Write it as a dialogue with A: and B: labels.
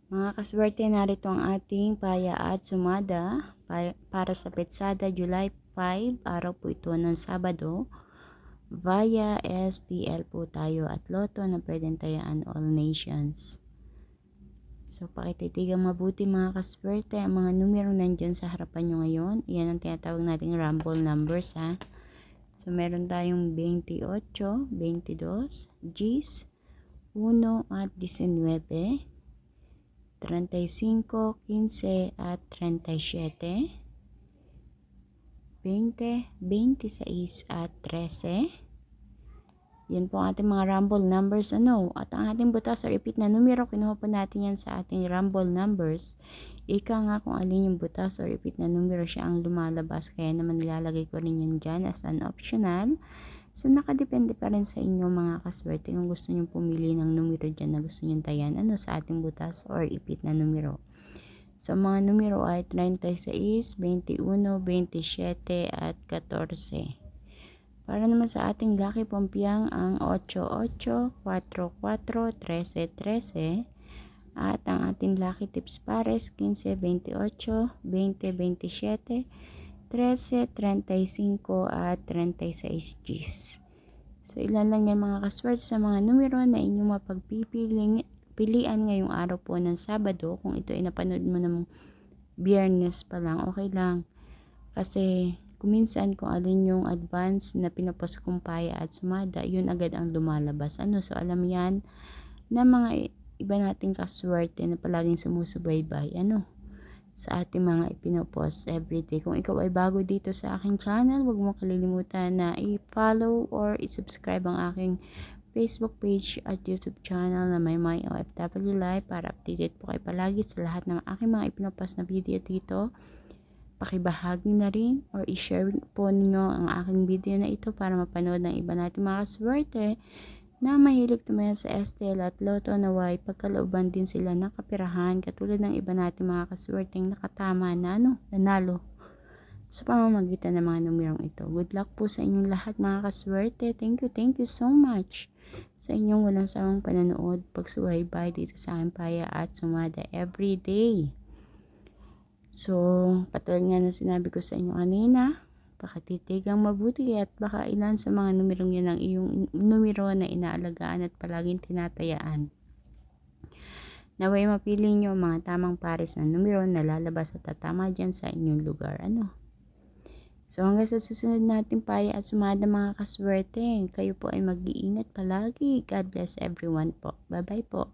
A: Mga kaswerte, narito ang ating paya at sumada para sa Petsada July 5, araw po ito ng Sabado. Via STL po tayo at Lotto na pwedeng tayaan all nations. So pakititigang mabuti mga kaswerte, ang mga numero nandyan sa harapan nyo ngayon. Yan ang tinatawag nating rumble numbers ha. So meron tayong 28, 22, Gs, 1 at 19. 35, 15 at 37, 20, 26 at 13. Yan po ang ating mga rumble numbers at ang ating butas sa repeat na numero, kinuha po natin yan sa ating rumble numbers. Ika nga kung alin yung butas o repeat na numero siya ang lumalabas, kaya naman nilalagay ko rin yan dyan as an optional. So, nakadepende pa rin sa inyo mga kaswerte kung gusto nyo pumili ng numero dyan na gusto nyo tayan sa ating butas or ipit na numero. So, mga numero ay 36, 21, 27 at 14. Para naman sa ating lucky pompiang ang 88, 44, 13, 13. At ang ating lucky tips pares 15, 28, 20, 27, 13, 35 at 36 Gs. So ilan lang yan mga kaswerte sa mga numero na inyong mapagpipilian ngayong araw po ng Sabado. Kung ito ay napanood mo ng Biyernes pa lang, okay lang. Kasi kuminsan kung alin yung advance na pinapost kong paya at sumada, yun agad ang lumalabas. So alam yan na mga iba nating kaswerte na palaging sumusubaybay. Sa ating mga ipinopost everyday. Kung ikaw ay bago dito sa aking channel, huwag mo kalilimutan na i-follow or i-subscribe ang aking Facebook page at YouTube channel na may My OFW Life para updated po kayo palagi sa lahat ng aking mga ipinopost na video dito. Pakibahagi na rin or i-share po ninyo ang aking video na ito para mapanood ng iba nating mga kaswerte na mahilig tumaya sa STL at Lotto, naway pagkalooban din sila ng kapirahan katulad ng iba natin mga kaswerteng nakatama na nanalo sa pamamagitan ng mga numerong ito. Good luck po sa inyong lahat mga kaswerte. Thank you so much sa inyong walang sawang pananood, pagsubaybay dito sa aking paya at sumada everyday. So, katulad nga na sinabi ko sa inyo kanina, pakatitigang mabuti at baka ilan sa mga numerong yan ang iyong numero na inaalagaan at palaging tinatayaan. Naway mapili nyo mga tamang pares na numero na lalabas at tatama dyan sa inyong lugar. So hanggang sa susunod natin paya at sumada mga kaswerte, kayo po ay mag-iingat palagi. God bless everyone po. Bye bye po.